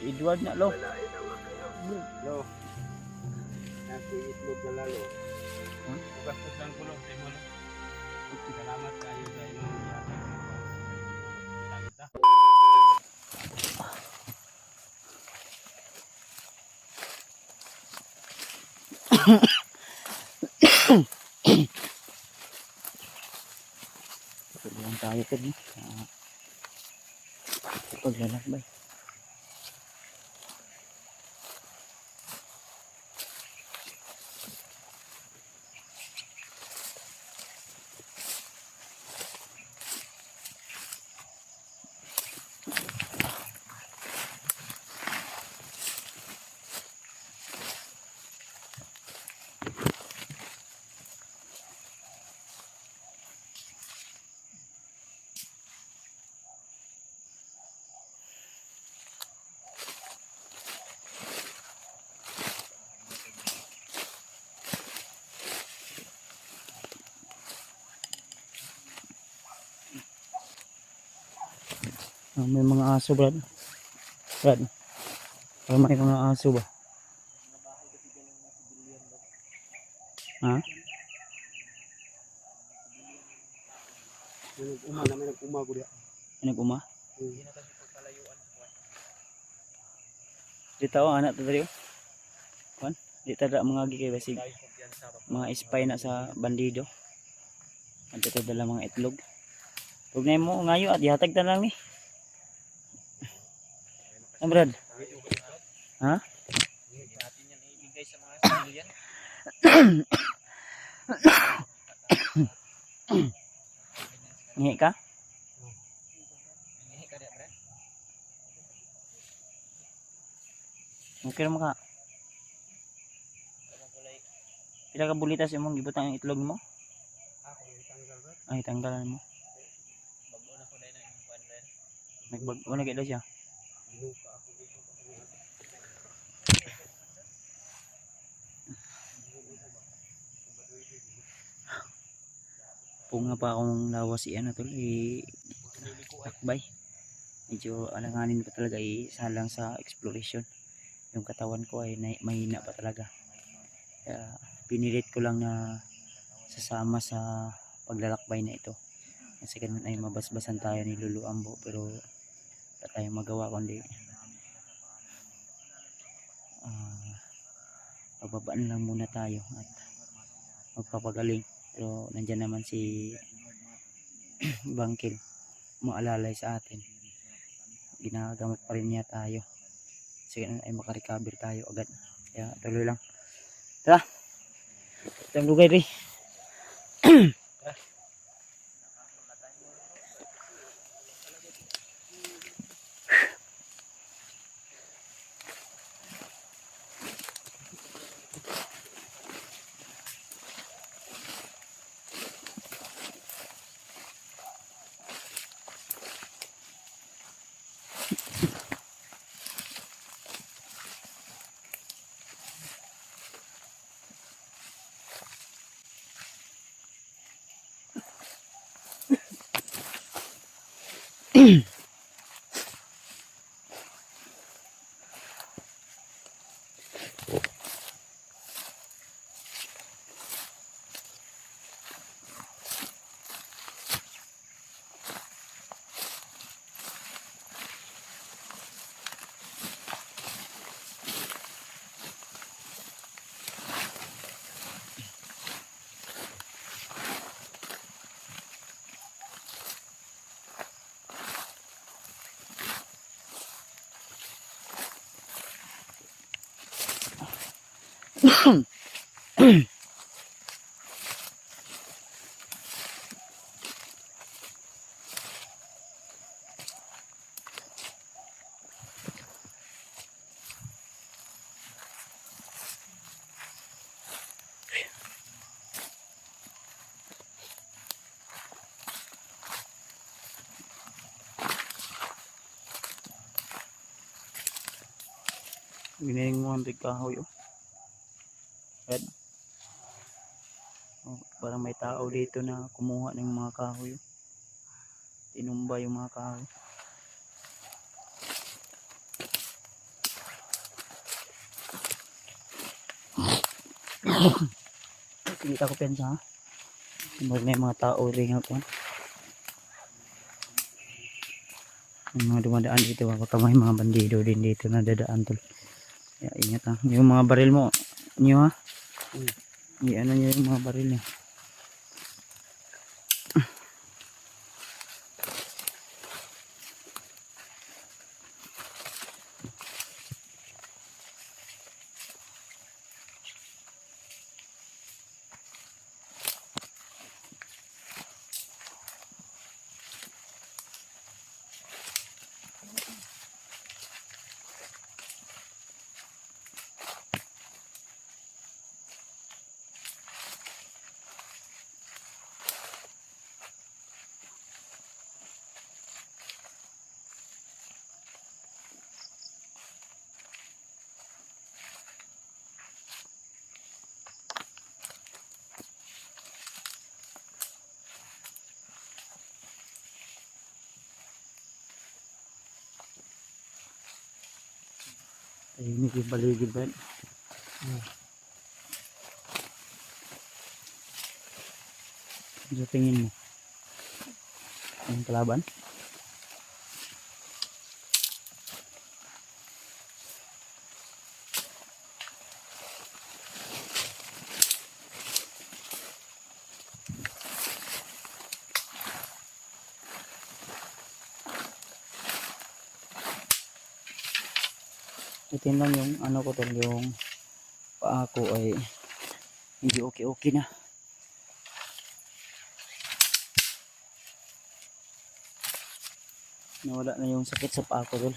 Edward na lo. Lo. Nasi itlog na lalo. Huh? Bukas lang ko lo. Salamat kayo sa inyong kita. Paglalang tayo tadi. Paglalakbay. May mga aso, Brad. Brad. May mga aso ba? Ha? May nag-uma ko diya. Nag-uma? Di tao anak to diri. Kan? Di tada mga gikay basig. Mga spy na sa bandido. Anto to dala mga itlog. Tug na mo ngayo at ihatag ta lang ni. Ah, Brad. Ha? Natin yan ibigay sa mga civilian. Ngihi ka? Hindi ka diya, Brad. Okay ra maka. Pila ka bulitas imong gibutang ang itlog mo? Ako itanggal, Brad. Ay tanggalan mo. Bago na ko dai na yung kuan, Brad. Nagbago na gid siya. Ginuka ako dito. Punga pa akong lawas ano tol takbay. Medyo alanganin pa talaga salang sa exploration. Yung katawan ko ay mahina pa talaga. Kaya pinilit ko lang na sasama sa paglalakbay na ito. Kasi ganun ay mabasbasan tayo ni Lulu Ambo pero wala tayong magawa kundi pababaan lang muna tayo at magpapagaling. Pero nandyan naman si Bangkil maalalay sa atin. Ginagamot pa rin niya tayo. Kasi ganun ay makarecover tayo agad. Kaya tuloy lang. Tara! Itang lugay rin. Giniling mo ang kahoy oh. Red. Oh, parang may tao dito na kumuha ng mga kahoy. Tinumba yung mga kahoy. Hindi ako pensa ha. May mga tao rin ako. Yung mga dumadaan dito, baka may mga bandido din dito na dadaan tol. Kaya ingat ha. Yung mga baril mo, nyo ha. Ano nyo yung mga baril nyo. Tahimik yung paligid ba? Ano sa tingin mo? Ang kalaban? Itin lang yung ano ko tol, yung paa ko ay hindi okay na. Nawala na yung sakit sa paa ko tol.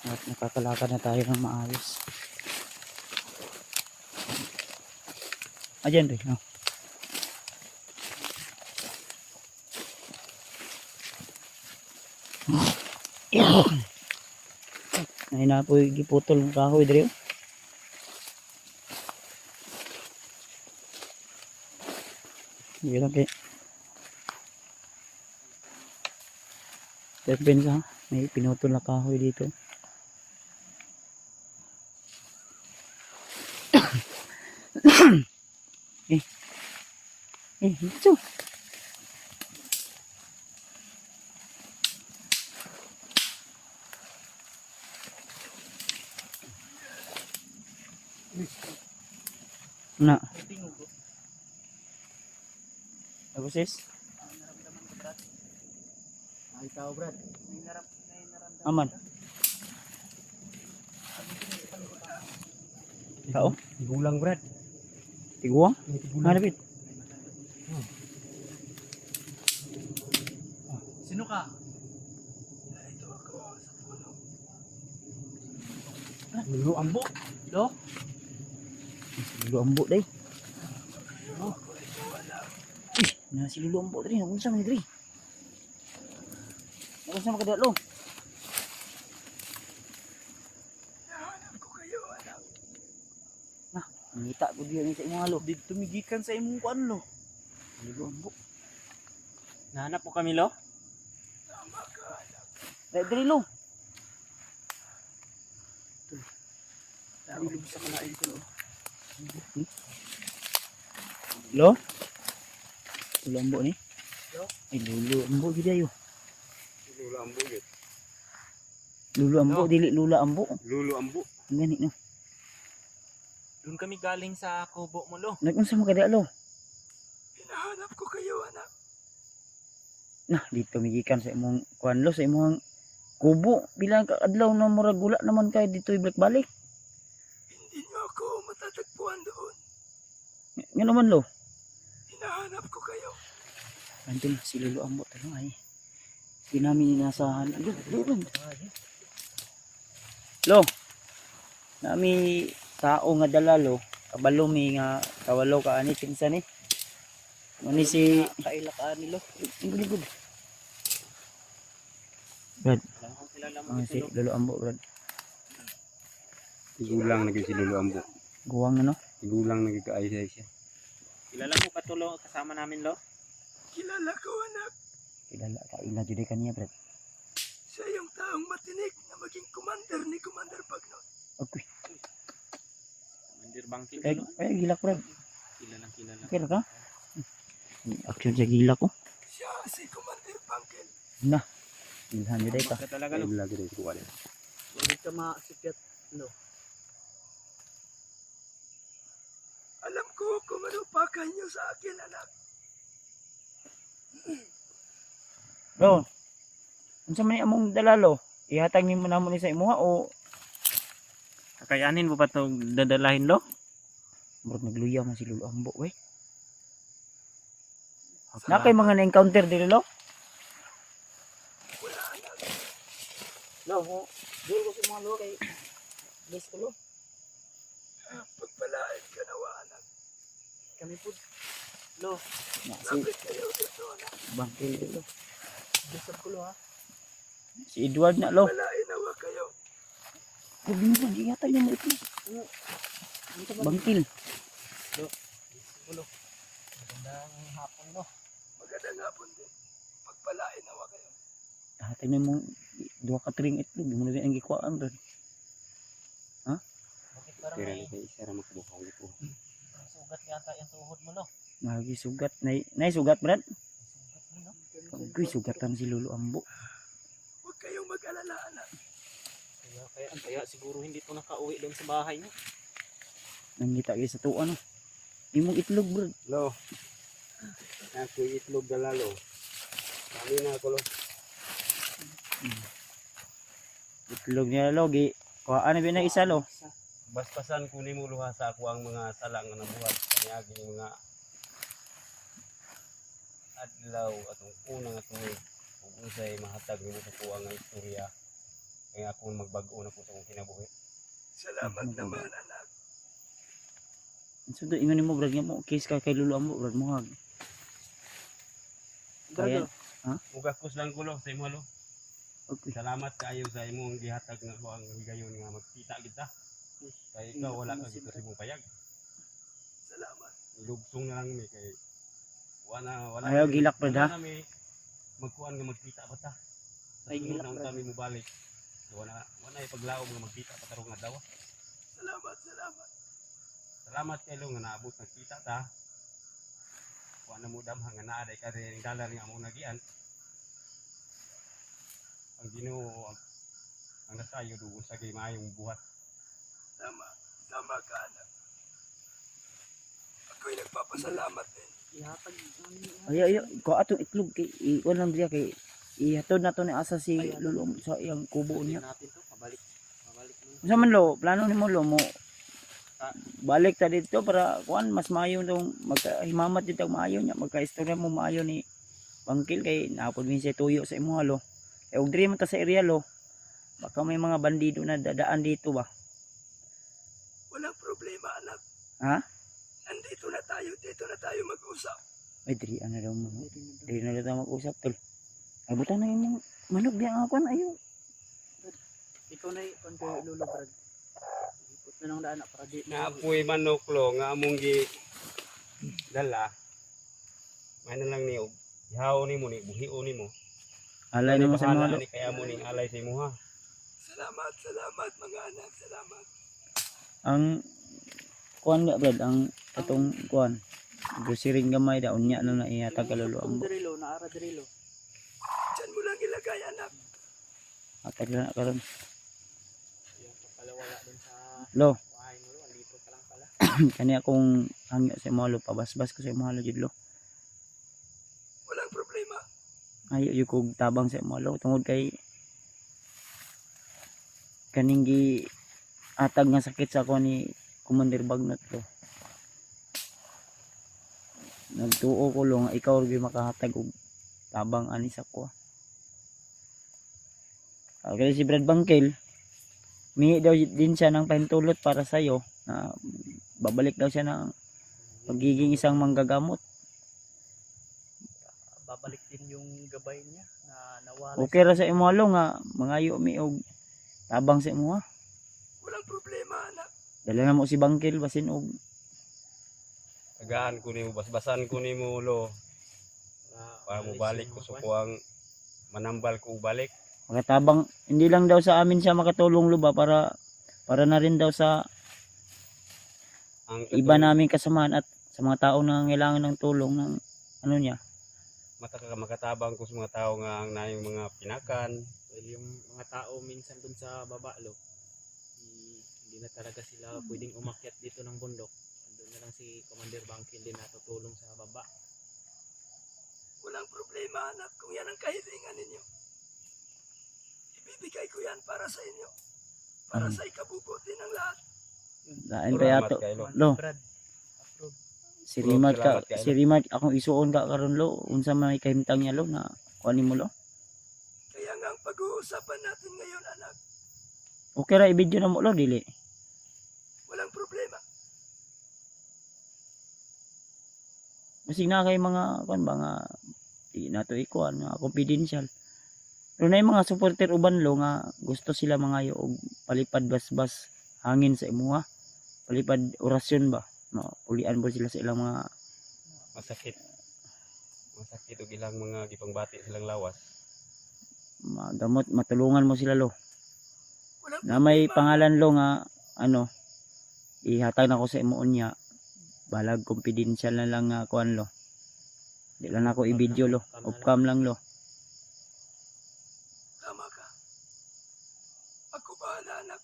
At nakakalakad na tayo ng maayos. Ayan rin, oh. Ay na po yung giputol ng kahoy dre. Hindi lang kay terpensa, may pinutol na kahoy dito. Ito. Na. Tapos sis? Ay tao brad. Aman. Tao? Gulang brad. Tiguang? Hanapit. Sino ka? Lulu ambo. Lo? Lulu ambo day. Na si Lulu ambo diri, unsa man diri? Unsa man kadalo? Hanap ko kayo, anak. Nah, ngita ko diya ni sa imong alo. Dito migikan sa imong kuan lo. Lulu ambo. Nahanap mo kami lo? Diri lo. Ilog sa kalain ko lo. Lo? Lulu ambo ni? Lo? Ay Lulu ambo gid ayo. Lulu ambo yun. Lulu ambo No. dili Lula ambo. Lulu ambo. Ngani no. Doon kami galing sa kubo mo lo. Nagunsa man kadalo? Hinahanap ko kayo, anak. Nah, dito migikan sa imong kuan lo, sa imong kubo. Bilang ka adlaw na murag gula naman kay dito ibalik-balik. Hindi niyo ako matatagpuan doon. Nga naman lo. Hinahanap ko kayo. Andun si Lulu ambo talo ay. Di namin inasahan. Andun. Lo. Nami tao nga dala lo. Kabalo mi nga kawalo ka ani pinsan ni. Ani si Kaila ka nilo. Good. Brad, Lang kung kilala mo ang ito si lo. Lulu ambo brad. Igulang naging si Lolo Ambo. Guwang na no. Igulang naging kaayos siya. Kilala mo katulo kasama namin lo? Kilala ko, anak. Kilala ka ila jud kaniya brad. Si Siya yung taong matinik na maging commander ni Commander Bagnot. Okay. Mandir bangkil. Kaya gilak Brad. Kilala. Okay ka? Action sa gila ko. Siya si Commander Bangkel. Na. Ilhan nyo dito. Ka talaga Ay, no. lagi rin kuha niya. Hindi ka maasikyat no. Alam ko kung ano pakay niyo sa akin, anak. Lo. Unsa man ni among dalalo? Ihatag nimo namo ni sa imuha o Kakayanin mo ba to dadalahin lo? murag nagluya man si Lolo Ambo we. Na kay mga na-encounter dili lo? Wala, anak. Lo, dili ko si mga lo kay guys ko lo. Pagpalain ka nawa, anak. Kami pud. Lo, na si Lapit kayo dito, anak. Bangkil lo. Bisag ko lo ha. Si Edward na lo. Palain nawa kayo. Kubi mo bang ihatag niyo mo ito. Bangkil. Magandang hapon lo. Magandang hapon din. Pagpalain nawa kayo. Hatag niyo mo duha ka tring itlog mo na rin ang gikuan ron. Bakit parang Tira may na kayo, isa ra makabukaw ko. sugat yata yung tuhod mo lo? Nagi sugat nay sugat Brad. Sugat mo no? Kuy sugatan si Lolo Ambo. Huwag kayong mag-alala, anak. Kaya siguro hindi to nakauwi doon sa bahay niyo. Nangita gyud sa tuwa no. Imong itlog Brad. Lo. Ako itlog dalalo. Kami na ako lo. Itlog niya logi. Kuhaan na na isa lo. Baspasan ko nimo luha sa ako ang mga sala nga nabuhat kaniaging mga adlaw atong unang tuig ug unsay mahatag nimo sa kuha nga istorya kaya ako magbag-o na ko sa akong kinabuhi. Salamat naman, anak. Sundo ingon nimo Brad nga mo case ka kay Lolo Ambo Brad mo hag. Kaya Mugakos lang ko lo sa imo lo. okay. Salamat kaayo sa imong gihatag nga ko ang higayon nga magkita kita. Kay ikaw wala ka dito sa imong payag. Salamat. Ilugsong na lang mi kay wala Ayaw gilak Brad ha. wala na mi magkuan nga magkita ba ta. Ay, Ay gilak, gilak Brad. kami mo balik. Wala ay paglaom nga magkita pa tarong adlaw. Salamat, salamat. Salamat kay lo nga naabot ng kita ta. Kuan na mo damhang nga naa day ka rin dalan nga among nagian. Ang Ginoo ang nasayo dugo sa gay maayong buhat. Tama ka, anak. Ako'y nagpapasalamat din. Ihatag Ay ko atong itlog kay iwan lang diya kay ihatod na to ni asa si Lolo Ambo sa iyang kubo niya. natin to pabalik mo. Unsa man lo, plano nimo lo mo balik ta dito para kuan mas maayo tong magkahimamat dito maayo nya magkaistorya mo maayo ni Bangkil kay naapod minsan tuyo sa imo lo. E og diri man ta sa area lo. Baka may mga bandido na dadaan dito ba. Walang problema, anak. Ha? Nandito na tayo. Dito na tayo mag-usap. Ay diri ana daw mo. Diri na daw mag-usap tol. Ay butang na imong manok biya nga kuan ayo. Ikaw na ikon kay Lolo Brad. Ipot na lang daan para di Naapoy manok lo nga among gi dala. May na lang ni ihaw nimo ni buhio nimo. Alay nimo sa mga lo. ni kaya mo ning alay sa imo ha. Salamat, mga anak. Salamat. Ang kuan nga brad ang atong kuan. Grocery gamay da unya na ihatag ka Lolo Ambo. Dirilo na ara dirilo. Diyan mo lang ilagay, anak. Hatag na karon. Yung papalawala dun sa Lo, bahay mo lo, andito ka lang pala. kani akong hangyo sa mga lo pabasbas ko sa mga lo jud lo. Walang problema. Ayo yung kog tabang sa mga lo tungod kay kaning gi atag nga sakit sa ako ni Commander Bagnot lo. Nagtuo ko lo nga ikaw rin makahatag og tabang ani sa ko. Okay, si Brad Bangkel mi daw din siya ng pahintulot para sa iyo na babalik daw siya ng pagiging isang manggagamot. Babalik din yung gabay niya na nawala. Okay ra sa imo lo nga mangayo mi og tabang sa imo ha. Walang problema, anak. Dala na mo si Bangkel basin og Tagaan ko nimo basbasan ko nimo lo para mo balik ko sa kuang manambal ko balik. Makatabang, hindi lang daw sa amin siya makatulong lo ba, para na rin daw sa Ang iba naming kasamahan at sa mga tao na kailangan ng tulong ng ano niya. makatabang ko sa mga tao nga ang nayong mga pinakan. Well, yung mga tao minsan dun sa baba lo, hindi na talaga sila pwedeng umakyat dito ng bundok. Andun na lang si Commander Bangkil din natutulong sa baba. Walang problema anak kung yan ang kahilingan ninyo. Ibibigay ko yan para sa inyo. Para sa ikabubuti ng lahat. Lain pa yato. Salamat kayo, Lo, Brad, approve. si Rimad Salamat ka, kayo. si Rimad akong isuon ka karon lo, unsa may kahimtang niya lo na kuanin mo lo. Kaya nga ang pag-uusapan natin ngayon anak, Okay ra i-video na mo lo dili. walang problema. Basig na kay mga kuan ba nga di nato ikuan nga confidential. Pero na yung mga supporter uban lo nga gusto sila mga og palipad bas-bas hangin sa imuha. Palipad orasyon ba? No, ulian po sila sa ilang mga Masakit. Masakit og ilang mga gipangbati silang lawas. gamot, matulungan mo sila lo. Walang Na may problema. pangalan lo nga ano ihatag na ko sa imuon niya. Balag confidential na lang nga kuan lo. Di lang ako i-video lo. Off cam lang lo. Tama ka. Ako bahala anak.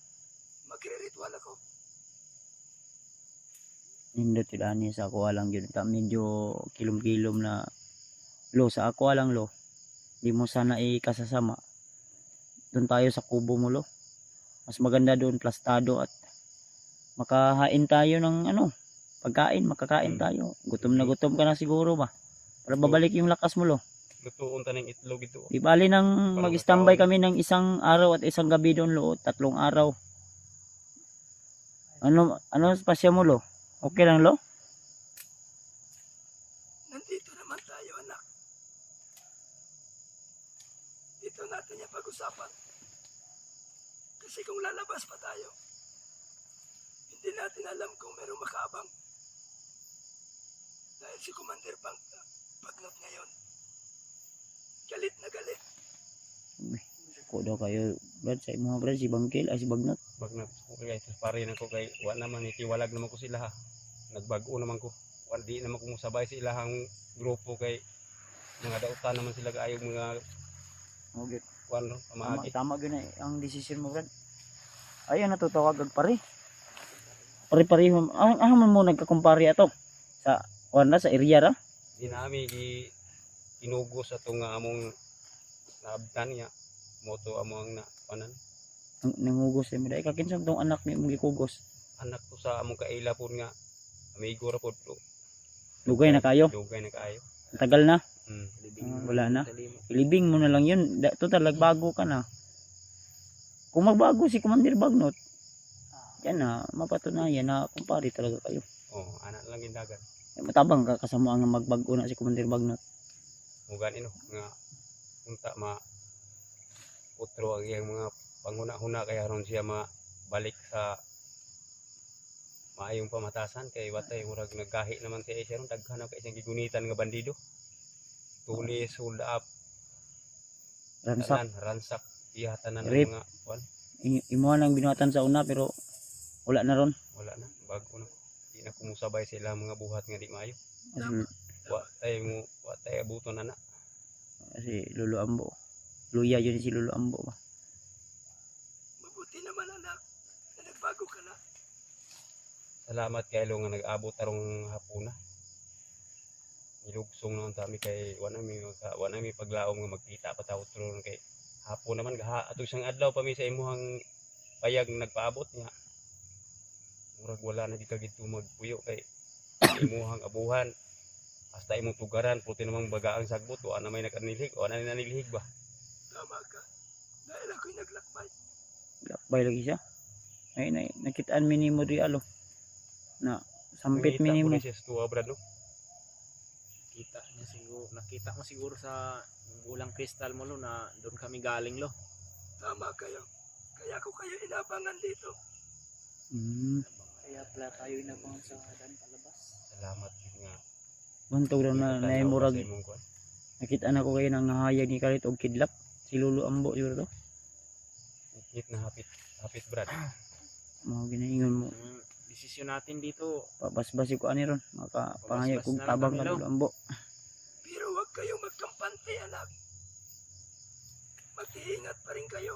Magre-ritual ako. Nindot yun ani sa ako lang yun. Medyo kilom-kilom na lo sa ako lang lo. Di mo sana ikasasama. Doon tayo sa kubo mo lo. Mas maganda doon plastado at makahain tayo ng ano pagkain, makakain tayo. Gutom na gutom ka na siguro ba? Para babalik yung lakas mo lo. Lutuon ta ng itlog ito. Di bali nang Parang mag-standby nakaon. kami ng isang araw at isang gabi doon lo. 3 araw. Ano spasya mo lo? Okay lang lo? Nandito naman tayo anak. Dito natin yung pag-usapan. Kasi kung lalabas pa tayo, hindi natin alam kung merong makaabang. Dahil si Commander Bagnot ngayon, galit na galit. Ko daw kayo Brad sa mga Brad si Bangkil ay si Bagnot. Bagnat ko kay pare na ko kay wa naman itiwalag naman ko sila ha. Nagbago naman ko. Wa di naman ko musabay sa ilahang grupo kay mga dautan naman sila kaayo mga Okay. kuan no Tama, pamaagi. tama gyud na ang desisyon mo Brad. Ayun natutawag og pare. Pare-pare ang mo nagkakumpare ato sa wala sa area ra. Di nami gi inugos atong nga among naabtan niya moto among na kanan Nangugos mo dai ka kinsang tong anak ni mong gikugos. anak to sa among kaila pod nga amigo ra pod to. Lugay na kayo. Lugay na kaayo. Ang tagal na. Wala Wala na. Ilibing mo na lang yun. Total bago ka na. Kung magbago si Commander Bagnot, yan na mapatunayan na kumpare talaga kayo. Oh, anak lang gindagan. Matabang ka kasama ang magbago na si Commander Bagnot. Mugan ino nga unta ma utro ang iyang mga panguna-huna kaya ron siya balik sa maayong pamatasan kay watay murag naggahi naman siya siya ron daghan na kay siyang gigunitan nga bandido. Tulis, hold up, Ransak. ransak, ihatan na ng Rape. mga kwan. Imuha lang binuhatan sa una pero wala na ron. Wala na, bago na. Di na kumusabay sila mga buhat nga di maayo. Wa tay abuton na. Kasi Lolo Ambo. Luya yun si Lolo Ambo ba. Mabuti naman anak na nagbago ka na. Salamat kay lo nga nag-abot tarong hapuna. Nilugsong naman kami kay wala mi paglaom nga magkita pa tawo tron kay hapon naman atong isang adlaw pa mi sa imuhang payag nagpaabot nga. Murag wala na di ka gito magpuyo kay imuhang abuhan. Hasta imong tugaran puti namang bagaang sagbot o ana may nakanilhig o ana nanilhig ba. Tama ka. Dahil ako'y naglakbay. Lakbay lagi siya. Ay nakitaan minimo di alo. Na sampit minimo. Nangita po na siya sa tuwa brad no. Nakita mo siguro sa ulang kristal mo lo na doon kami galing lo. Tama kayo. Kaya ko kayo inabangan dito. Kaya pala tayo inabangan sa daan palabas. Salamat yun nga. Buntog daw na Tanaw ka naimurag. sa imong kwan. Nakita na ko kayo nang nahayag ni Kalit og kidlap. Si si Lolo Ambo yun to. Hit na hapit Brad. Mga ginaingon mo. Ang desisyon natin dito, Papasbasi ko ani ron. Makapangaya Papasbas kong na lang tabang kami, ka Lo. Lolo Ambo. Pero huwag kayong magkampante, anak. Mag-iingat pa rin kayo.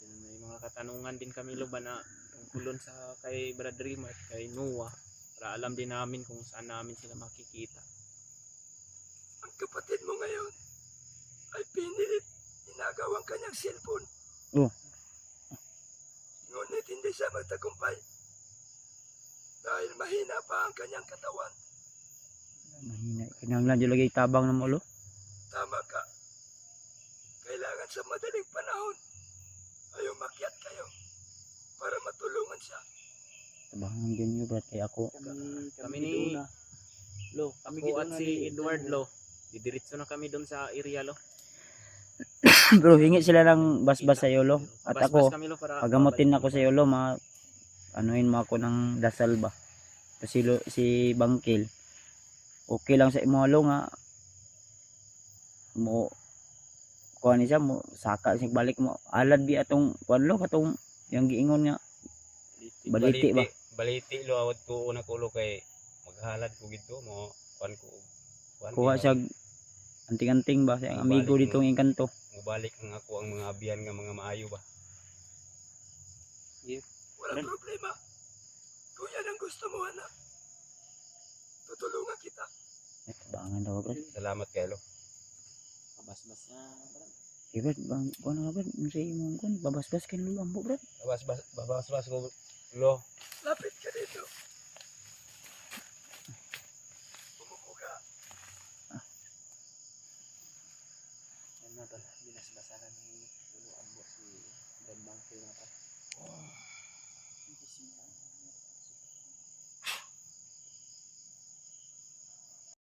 may mga katanungan din kami lo ba na tungkulon sa kay Brad Rim at kay Noah para alam din namin kung saan namin sila makikita. Ang kapatid mo ngayon ay pinilit inagaw ang kanyang cellphone. Oh. Ngunit hindi siya magtagumpay dahil mahina pa ang kanyang katawan. Mahina. Kinahanglan dyan lagi tabang na mo lo. Tama ka. Kailangan sa madaling panahon ay umakyat kayo para matulungan siya. Tabangan dyan yun brad. Kaya ako. Kami ni Lo, kami ako at si Edward lo, didiretso na kami doon sa area lo. Bro, hingi sila ng basbas sa iyo lo. At Basbas ako, kami, lo, para pagamutin ako sa iyo lo. Anuin mo ako ng dasal ba. Kasi si Bangkil. Okay lang sa imo lo nga. Mo kuha ni siya mo saka sing balik mo alad bi atong kuan lo katong yang giingon nga baliti ba. Baliti lo awat ko una ko lo kay maghalad ko gito mo kuan ko. Kuha siya anting-anting ba sa amigo Balik ditong Engkanto. mubalik ang ako ang mga abiyan nga mga maayo ba. Walang problema. Kung yan ang gusto mo, anak, tutulungan kita. Tabangan daw brad. Salamat kay lo. Basbas na. Eh brad, bang kuan nga brad, unsa imong kuan babasbas kay Lolo Ambo brad. Babas ko lo. Lapit ka dito. Umupo ka. Yan na tol, binasbasanan ni Lolo Ambo si Brad Bangkil